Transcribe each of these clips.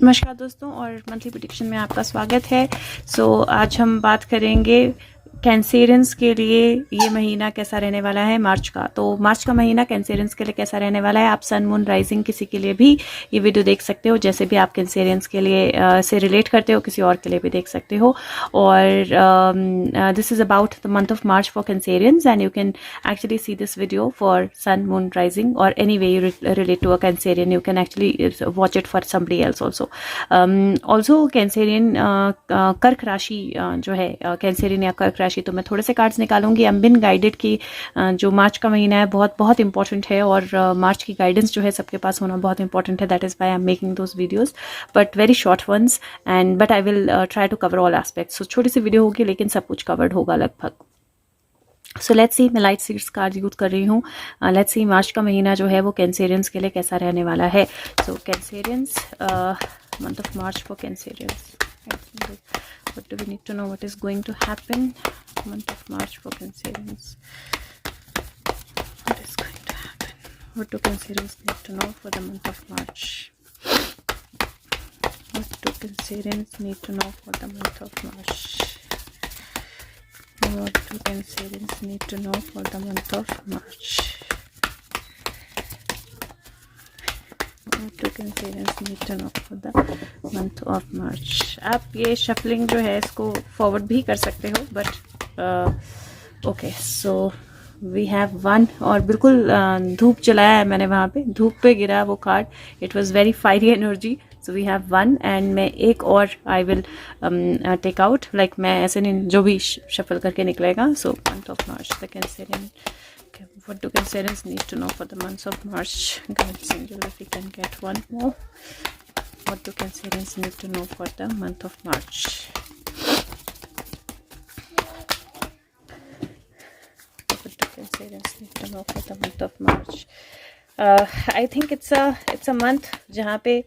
नमस्कार दोस्तों और मंथली प्रेडिक्शन में आपका स्वागत है। आज हम बात करेंगे कैंसेरियंस के लिए ये महीना कैसा रहने वाला है मार्च का। तो मार्च का महीना कैंसेरियंस के लिए कैसा रहने वाला है। आप सन मून राइजिंग किसी के लिए भी ये वीडियो देख सकते हो, जैसे भी आप कैंसेरियंस के लिए से रिलेट करते हो, किसी और के लिए भी देख सकते हो। और this is about the month of March for Cancerians and you can actually see this video for sun moon rising और any way you relate to a Cancerian, you can actually watch it for somebody else also. Also Cancerian कर्क राशि जो है, Cancerian या कर्क राशि, तो मैं थोड़े से कार्ड्स निकालूंगी। आई एम बिन गाइडेड कि जो मार्च का महीना है बहुत बहुत इंपॉर्टेंट है और मार्च की गाइडेंस जो है सबके पास होना बहुत इंपॉर्टेंट है। That is why I am making those videos, but very short ones and but I will try to cover all aspects. So छोटी सी वीडियो होगी लेकिन सब कुछ कवर्ड होगा लगभग। सो लेट्स सी, मैं लाइट सीड्स कार्ड यूज कर रही हूँ। लेट्स सी मार्च का महीना जो है वो कैंसेरियंस के लिए कैसा रहने वाला है। सो Cancerians, month of March for Cancerians. What do we need to know? What is going to happen? Month of March for Cancerians. What is going to happen? What do Cancerians need to know for the month of March? What do Cancerians need to know for the month of March? What do Cancerians need to know for the month of March? What do Cancerians need to know for the month of March? आप ये shuffling जो है इसको forward भी कर सकते हो, but okay. So we have one, और बिल्कुल धूप जलाया है मैंने वहाँ पे, धूप पे गिरा वो card. It was very fiery energy. So we have one and मैं एक और I will take out, like मैं ऐसे नहीं, जो भी शफल करके निकलेगा। So month of March the Cancerian, what do Cancerians need to know for the month of March? Guides angel, if we can get one more. What do Cancerians need to know for the month of March? What do Cancerians need to know for the month of March? I think it's a month जहाँ पे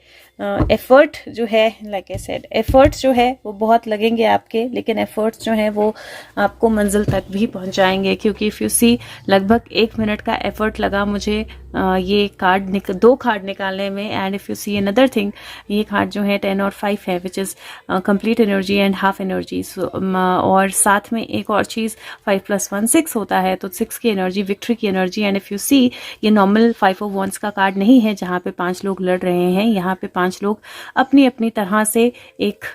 effort जो है, like I said, efforts जो है वो बहुत लगेंगे आपके, लेकिन एफर्ट्स जो है वो आपको मंजिल तक भी पहुँचाएंगे। क्योंकि इफ़ यू सी, लगभग 1 मिनट का एफर्ट लगा मुझे ये कार्ड दो कार्ड निकालने में। And if you see another thing, ये कार्ड जो है 10 और 5 है, which is complete energy and half energy. और साथ में एक और चीज़ 5 + 1 6 होता है, तो 6 की एनर्जी, विक्ट्री की energy. And if you see, ये नॉर्मल 5 ऑफ वॉन्ड्स का कार्ड नहीं है जहाँ पे 5 लोग लड़ रहे हैं। यहाँ पे 5 लोग अपनी अपनी तरह से एक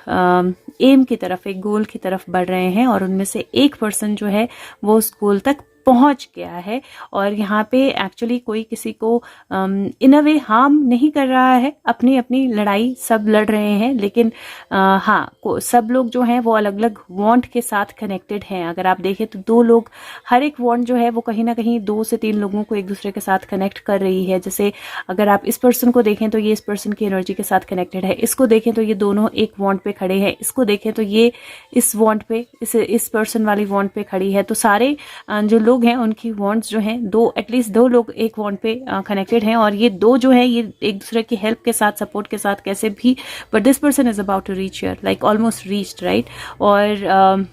एम की तरफ, एक गोल की तरफ बढ़ रहे हैं, और उनमें से एक पर्सन जो है वो उस गोल तक पहुंच गया है। और यहाँ पे एक्चुअली कोई किसी को इन अ वे हार्म नहीं कर रहा है, अपनी अपनी लड़ाई सब लड़ रहे हैं, लेकिन हाँ, सब लोग जो हैं वो अलग अलग वांट के साथ कनेक्टेड हैं। अगर आप देखें तो 2 लोग, हर एक वांट जो है वो कहीं ना कहीं 2 से 3 लोगों को एक दूसरे के साथ कनेक्ट कर रही है। जैसे अगर आप इस पर्सन को देखें तो ये इस पर्सन की एनर्जी के साथ कनेक्टेड है, इसको देखें तो ये दोनों एक वांट पे खड़े हैं, इसको देखें तो ये इस वांट पे, इस पर्सन वाली वांट पे खड़ी है। तो सारे जो लोग हैं उनकी वांट्स जो हैं, एटलीस्ट 2 लोग एक वांट पे कनेक्टेड हैं, और ये 2 जो है ये एक दूसरे की हेल्प के साथ, सपोर्ट के साथ कैसे भी, but this person is about to reach here, like almost reached, right. और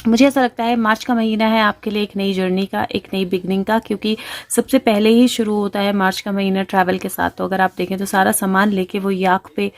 मुझे ऐसा लगता है मार्च का महीना है आपके लिए एक नई जर्नी का, एक नई बिगनिंग का, क्योंकि सबसे पहले ही शुरू होता है मार्च का महीना ट्रैवल के साथ। तो अगर आप देखें तो सारा सामान लेके वो याक पे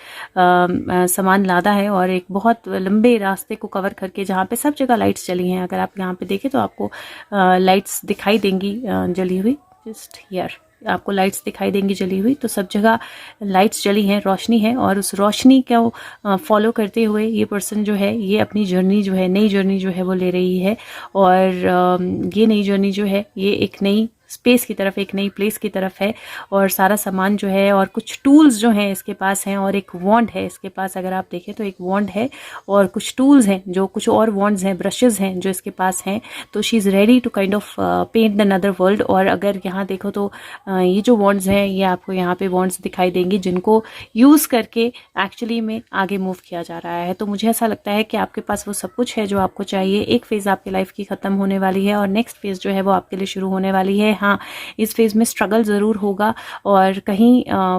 सामान लादा है, और एक बहुत लंबे रास्ते को कवर करके, जहाँ पे सब जगह लाइट्स जली हैं। अगर आप यहाँ पे देखें तो आपको लाइट्स दिखाई देंगी जली हुई, जस्ट हियर आपको लाइट्स दिखाई देंगी जली हुई। तो सब जगह लाइट्स जली हैं, रोशनी है, और उस रोशनी को फॉलो करते हुए ये पर्सन जो है ये अपनी जर्नी जो है, नई जर्नी जो है वो ले रही है। और ये नई जर्नी जो है ये एक नई स्पेस की तरफ, एक नई प्लेस की तरफ है। और सारा सामान जो है, और कुछ टूल्स जो हैं इसके पास हैं, और एक वॉन्ड है इसके पास। अगर आप देखें तो एक वॉन्ड है और कुछ टूल्स हैं, जो कुछ और वॉन्ड्स हैं, ब्रशेस हैं जो इसके पास हैं। तो she is ready to kind of paint another world. और अगर यहाँ देखो तो ये जो वॉन्ड्स हैं, ये आपको यहाँ पे वॉन्ड्स दिखाई देंगी जिनको यूज़ करके एक्चुअली में आगे मूव किया जा रहा है। तो मुझे ऐसा लगता है कि आपके पास वो सब कुछ है जो आपको चाहिए। एक फेज़ आपकी लाइफ की ख़त्म होने वाली है और नेक्स्ट फेज़ जो है वो आपके लिए शुरू होने वाली है। हाँ इस फेज़ में स्ट्रगल ज़रूर होगा और कहीं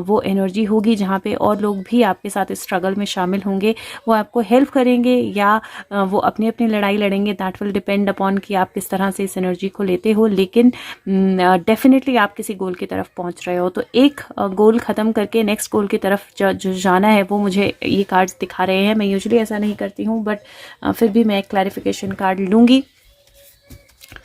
वो एनर्जी होगी जहाँ पे और लोग भी आपके साथ इस स्ट्रगल में शामिल होंगे, वो आपको हेल्प करेंगे या वो अपनी अपनी लड़ाई लड़ेंगे। दैट विल डिपेंड अपॉन कि आप किस तरह से इस एनर्जी को लेते हो, लेकिन डेफिनेटली आप किसी गोल की तरफ पहुँच रहे हो। तो एक गोल ख़त्म करके नेक्स्ट गोल की तरफ जो जाना है वो मुझे ये कार्ड्स दिखा रहे हैं। मैं यूजुअली ऐसा नहीं करती हूँ, बट फिर भी मैं एक क्लैरिफिकेशन कार्ड लूँगी।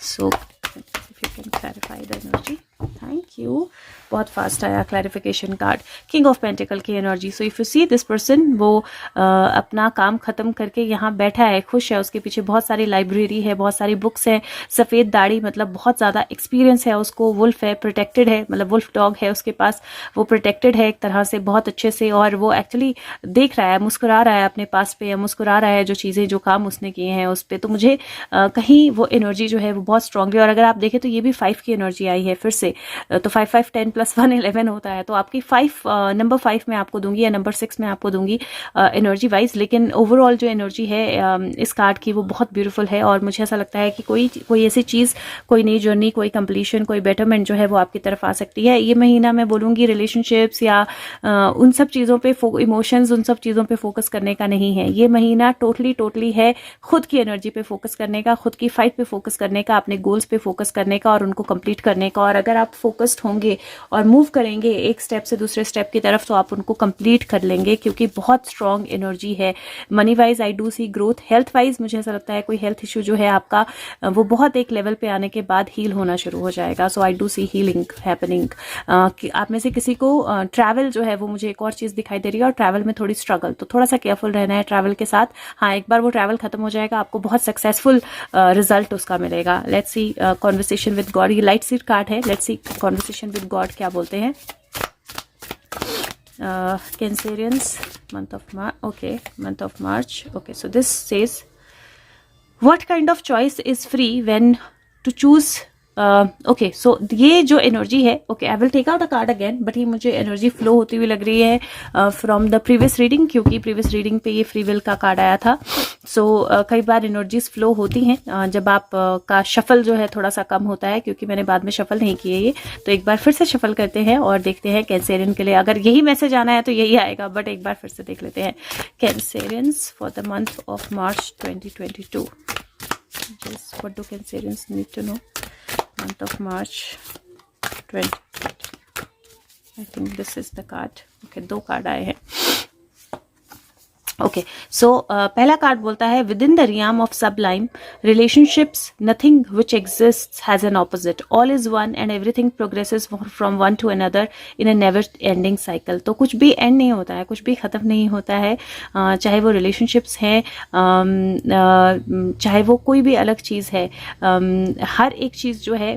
So if you can clarify the energy, thank you. बहुत फास्ट आया clarification card, king of pentacle की energy. So if you see this person, वो अपना काम खत्म करके यहाँ बैठा है, खुश है, उसके पीछे बहुत सारी लाइब्रेरी है, बहुत सारी बुक्स है, सफ़ेद दाढ़ी, मतलब बहुत ज़्यादा एक्सपीरियंस है उसको, वुल्फ है, प्रोटेक्टेड है, मतलब वुल्फ डॉग है उसके पास, वो प्रोटेक्टेड है एक तरह से बहुत अच्छे से, और वो एक्चुअली देख रहा है, मुस्कुरा रहा है अपने पास पे, या मुस्कुरा रहा है जो चीज़ें जो काम उसने किए हैं उस पर। तो मुझे कहीं वो एनर्जी जो है वो बहुत स्ट्रांगली, और अगर आप देखें तो ये भी 5 की एनर्जी आई है फिर से, तो 5 5 10 + 1 11 होता है। तो आपकी 5 नंबर 5 में आपको दूंगी या नंबर 6 में आपको दूंगी एनर्जी वाइज, लेकिन ओवरऑल जो एनर्जी है इस कार्ड की वो बहुत ब्यूटीफुल है। और मुझे ऐसा लगता है कि कोई ऐसी चीज़, कोई नई जर्नी, कोई कंप्लीशन, कोई बेटरमेंट जो है वो आपकी तरफ आ सकती है। ये महीना मैं बोलूँगी रिलेशनशिप्स या उन सब चीज़ों पे, इमोशंस, उन सब चीज़ों पे फोकस करने का नहीं है। ये महीना टोटली है खुद की एनर्जी पे फोकस करने का, खुद की फाइट पे फोकस करने का, अपने गोल्स पे फोकस करने का और उनको कंप्लीट करने का। और अगर आप फोकस्ड होंगे और मूव करेंगे एक स्टेप से दूसरे स्टेप की तरफ, तो आप उनको कंप्लीट कर लेंगे, क्योंकि बहुत स्ट्रांग एनर्जी है। Money wise I do see growth, health wise मुझे ऐसा लगता है कोई हेल्थ इशू जो है आपका वो बहुत एक लेवल पे आने के बाद हील होना शुरू हो जाएगा। So I do see healing happening. आप में से किसी को ट्रैवल जो है वो मुझे एक और चीज़ दिखाई दे रही है, और ट्रैवल में थोड़ी स्ट्रगल, तो थोड़ा सा केयरफुल रहना है ट्रैवल के साथ। हाँ, एक बार वो ट्रैवल खत्म हो जाएगा, आपको बहुत सक्सेसफुल रिजल्ट उसका मिलेगा। Let's see conversation with God, ये लाइट सीट कार्ड है। Let's see conversation with God क्या बोलते हैं। Cancerians, month of March. Okay, month of March. Okay, so this says, what kind of choice is free when to choose? Okay, so ये जो energy है, okay, I will take out a card again, but ये मुझे energy flow होती हुई लग रही है फ्रॉम द प्रीवियस रीडिंग, क्योंकि प्रीवियस रीडिंग पे ये फ्री विल का कार्ड आया था। सो कई बार एनर्जीज फ्लो होती हैं जब आप का शफल जो है थोड़ा सा कम होता है, क्योंकि मैंने बाद में शफल नहीं किए ये, तो एक बार फिर से शफल करते हैं और देखते हैं कैंसेरियन के लिए। अगर यही मैसेज आना है तो यही आएगा, बट एक बार फिर से देख लेते हैं। Cancerians for the month of March 2022, just what do Cancerians need to know? Month of March 2020. I think this is the card. Okay, 2 card आए हैं। ओके, सो पहला कार्ड बोलता है, with in the realm of Sublime relationships nothing which exists has an opposite, all is one and everything progresses from one two another in a never ending cycle. तो कुछ भी and नहीं होता है, कुछ भी ख़त्म नहीं होता है, चाहे वो रिलेशनशिप्स हैं, चाहे वो कोई भी अलग चीज़ है, हर एक चीज़ जो है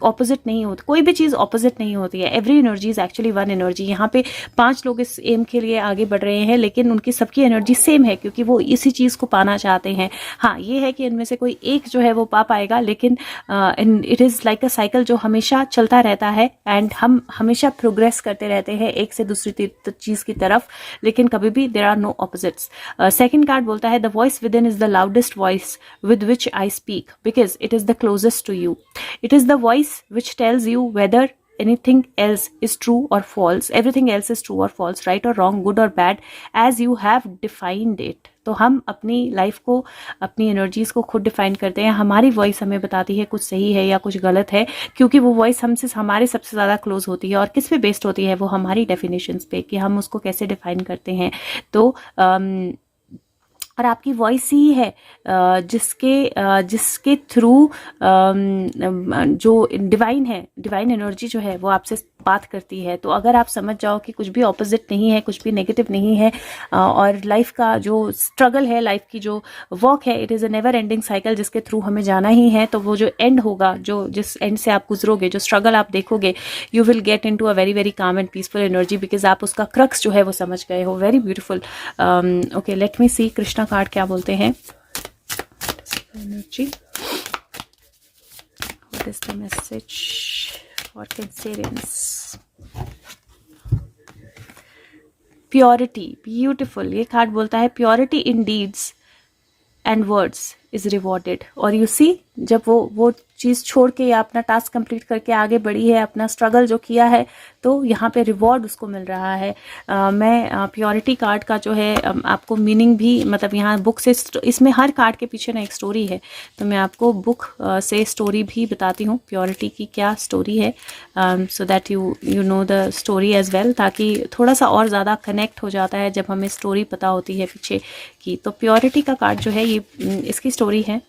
ऑपोजिट नहीं होती, कोई भी चीज़ ऑपोजिट नहीं होती है। Every energy is actually one energy. यहाँ पे 5 लोग इस एम के लिए आगे बढ़ रहे हैं, लेकिन उनकी सबकी एनर्जी सेम है, क्योंकि वो इसी चीज़ को पाना चाहते हैं। हाँ, ये है कि इनमें से कोई एक जो है वो पा पाएगा, लेकिन it is like a cycle जो हमेशा चलता रहता है, एंड हम हमेशा प्रोग्रेस करते रहते हैं एक से दूसरी चीज़ की तरफ, लेकिन कभी भी there are no opposites. Second card बोलता है, the voice within is the loudest voice with which I speak because it is the closest to you. It is the voice which tells you whether anything else is true or false, everything else is true or false, right or wrong, good or bad, as you have defined it. तो हम अपनी life को, अपनी energies को खुद define करते हैं। हमारी वॉइस हमें बताती है कुछ सही है या कुछ गलत है, क्योंकि वो वॉइस हमसे, हमारे सबसे ज़्यादा क्लोज होती है। और किस पे बेस्ड होती है वो? हमारी डेफिनेशंस पे, कि हम उसको कैसे डिफाइन करते हैं। तो और आपकी वॉइस ही है जिसके थ्रू जो डिवाइन है, डिवाइन एनर्जी जो है वो आपसे बात करती है। तो अगर आप समझ जाओ कि कुछ भी ऑपोजिट नहीं है, कुछ भी नेगेटिव नहीं है, और लाइफ का जो स्ट्रगल है, लाइफ की जो वॉक है, it is a never ending cycle जिसके थ्रू हमें जाना ही है। तो वो जो एंड होगा, जो जिस एंड से आप गुजरोगे, जो स्ट्रगल आप देखोगे, you will get into a very very calm and peaceful energy, because आप उसका क्रक्स जो है वो समझ गए हो। Very beautiful. Okay, let me see Krishna card क्या बोलते हैं। Energy, what is the message for Cancerians? Purity, beautiful. ये कार्ड बोलता है, purity in deeds and words is rewarded. और यू सी जब वो चीज़ छोड़ के या अपना टास्क कंप्लीट करके आगे बढ़ी है, अपना स्ट्रगल जो किया है, तो यहाँ पे रिवॉर्ड उसको मिल रहा है। मैं प्योरिटी कार्ड का जो है आपको मीनिंग भी, मतलब यहाँ बुक से, इसमें हर कार्ड के पीछे ना एक स्टोरी है, तो मैं आपको बुक से स्टोरी भी बताती हूँ प्योरिटी की क्या स्टोरी है, so that you know the story as well, ताकि थोड़ा सा और ज़्यादा कनेक्ट हो जाता है जब हमें स्टोरी पता होती है पीछे की। तो प्योरिटी का कार्ड जो है ये इसकी स्टोरी है।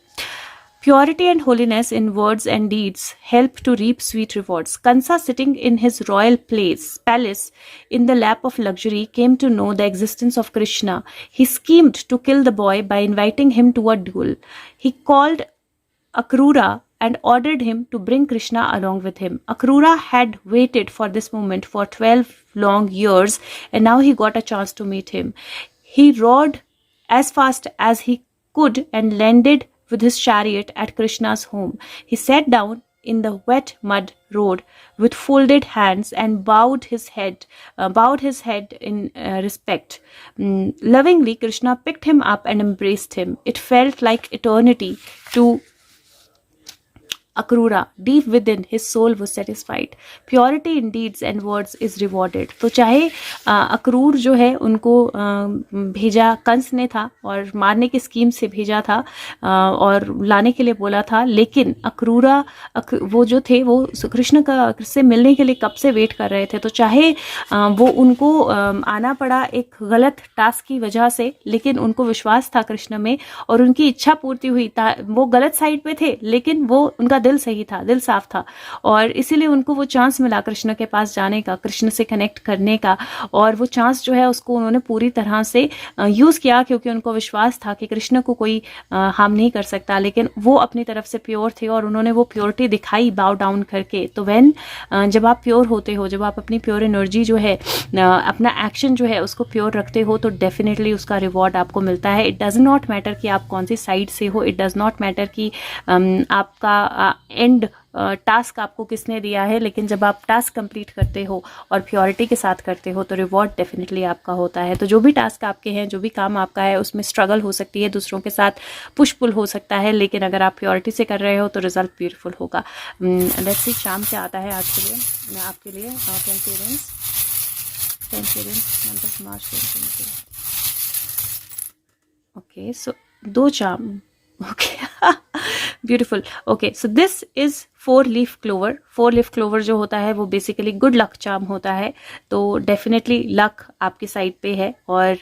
Purity and holiness in words and deeds help to reap sweet rewards. Kansa, sitting in his royal palace in the lap of luxury, came to know the existence of Krishna. He schemed to kill the boy by inviting him to a duel. He called Akrura and ordered him to bring Krishna along with him. Akrura had waited for this moment for 12 long years, and now he got a chance to meet him. He rode as fast as he could and landed with his chariot at Krishna's home. He sat down in the wet mud road with folded hands and bowed his head in respect. Lovingly, Krishna picked him up and embraced him. It felt like eternity to Akrura. Deep within, his soul was satisfied. Purity in deeds and words is rewarded. तो चाहे अक्रूर जो है उनको भेजा कंस ने था और मारने की स्कीम से भेजा था और लाने के लिए बोला था, लेकिन अक्रूरा वो जो थे वो कृष्ण का से मिलने के लिए कब से वेट कर रहे थे। तो चाहे वो उनको आना पड़ा एक गलत टास्क की वजह से, लेकिन उनको विश्वास था कृष्ण में और उनकी इच्छा पूर्ति हुई। वो गलत साइड पे थे, लेकिन वो उनका दिल सही था, दिल साफ था, और इसीलिए उनको वो चांस मिला कृष्ण के पास जाने का, कृष्ण से कनेक्ट करने का, और वो चांस जो है उसको उन्होंने पूरी तरह से यूज किया, क्योंकि उनको विश्वास था कि कृष्ण को कोई हार्म नहीं कर सकता। लेकिन वो अपनी तरफ से प्योर थे और उन्होंने वो प्योरिटी दिखाई बाउ डाउन करके। तो जब आप प्योर होते हो, जब आप अपनी प्योर एनर्जी जो है, अपना एक्शन जो है उसको प्योर रखते हो, तो डेफिनेटली उसका रिवॉर्ड आपको मिलता है। इट डज नॉट मैटर कि आप कौन सी साइड से हो, इट डज नॉट मैटर कि आपका एंड टास्क आपको किसने दिया है, लेकिन जब आप टास्क कंप्लीट करते हो और प्योरिटी के साथ करते हो तो रिवॉर्ड डेफिनेटली आपका होता है। तो जो भी टास्क आपके हैं, जो भी काम आपका है, उसमें स्ट्रगल हो सकती है, दूसरों के साथ पुश पुल हो सकता है, लेकिन अगर आप प्योरिटी से कर रहे हो तो रिजल्ट ब्यूटीफुल होगा। लेट्स सी शाम क्या आता है आज के लिए, मैं आपके लिए टेंसेरेंस मंथ ऑफ मार्च। ओके, सो 2 चाम, okay beautiful. Okay, so this is 4 leaf clover. 4 leaf clover जो होता है वो बेसिकली गुड लक चार्म होता है। तो डेफिनेटली लक आपकी साइड पे है और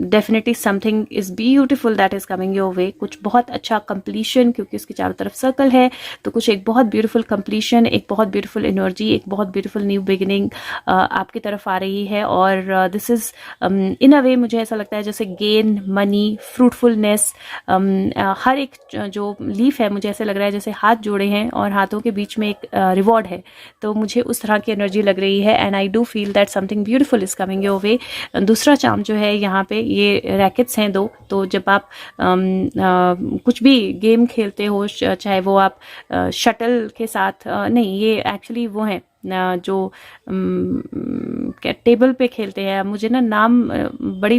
definitely something is beautiful that is coming your way. कुछ बहुत अच्छा कंप्लीशन, क्योंकि उसकी चारों तरफ सर्कल है, तो कुछ एक बहुत ब्यूटीफुल कंप्लीशन, एक बहुत ब्यूटीफुल एनर्जी, एक बहुत ब्यूटीफुल न्यू बिगिनिंग आपकी तरफ आ रही है। और दिस इज इन अ वे मुझे ऐसा लगता है जैसे गेन, मनी, फ्रूटफुलनेस, हर एक जो लीफ है मुझे ऐसे लग रहा है जैसे हाथ जोड़े हैं और हाथों के बीच में एक रिवॉर्ड है। तो मुझे उस तरह की एनर्जी लग रही है and I do feel that something beautiful is coming your way. दूसरा चार्म जो है यहाँ पे, ये रैकेट्स हैं 2। तो जब आप कुछ भी गेम खेलते हो, चाहे वो आप शटल के साथ, नहीं ये एक्चुअली वो हैं जो क्या टेबल पे खेलते हैं, मुझे ना नाम बड़ी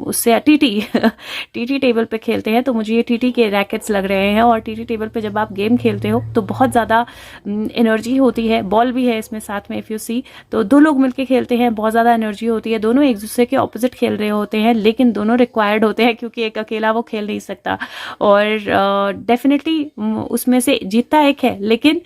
उससे टीटी टेबल पे खेलते हैं, तो मुझे ये टीटी के रैकेट्स लग रहे हैं। और टीटी टेबल पे जब आप गेम खेलते हो तो बहुत ज़्यादा एनर्जी होती है, बॉल भी है इसमें साथ में, इफ़ यू सी, तो 2 लोग मिलके खेलते हैं, बहुत ज़्यादा एनर्जी होती है, दोनों एक दूसरे के ऑपोजिट खेल रहे होते हैं, लेकिन दोनों रिक्वायर्ड होते हैं क्योंकि एक अकेला वो खेल नहीं सकता। और डेफिनेटली उसमें से जीतता एक है, लेकिन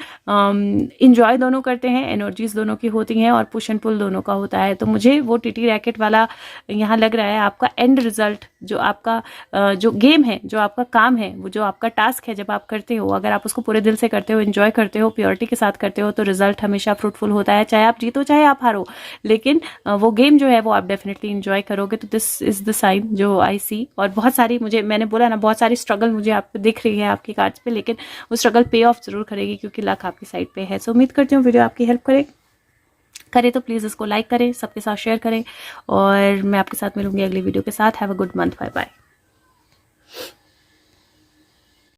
इंजॉय दोनों करते हैं, एनर्जीज दोनों की होती हैं और पुश एंड पुल दोनों का होता है। तो मुझे वो टीटी रैकेट वाला यहाँ लग रहा है। आपका एंड रिजल्ट, जो आपका जो गेम है, जो आपका काम है, वो जो आपका टास्क है, जब आप करते हो, अगर आप उसको पूरे दिल से करते हो, एंजॉय करते हो, प्योरिटी के साथ करते हो, तो रिजल्ट हमेशा फ्रूटफुल होता है, चाहे आप जीतो चाहे आप हारो, लेकिन वो गेम जो है वो आप डेफिनेटली इंजॉय करोगे। तो दिस इज द साइन जो आई सी। और बहुत सारी, मैंने बोला ना, बहुत सारी स्ट्रगल मुझे आपको दिख रही है आपकी कार्ड्स पे, लेकिन वो स्ट्रगल पे ऑफ जरूर करेगी क्योंकि लक आपकी साइड पे है। सो उम्मीद करती हूँ वीडियो आपकी हेल्प करे तो प्लीज़ इसको लाइक करें, सबके साथ शेयर करें, और मैं आपके साथ मिलूंगी अगली वीडियो के साथ। Have a good month, bye bye.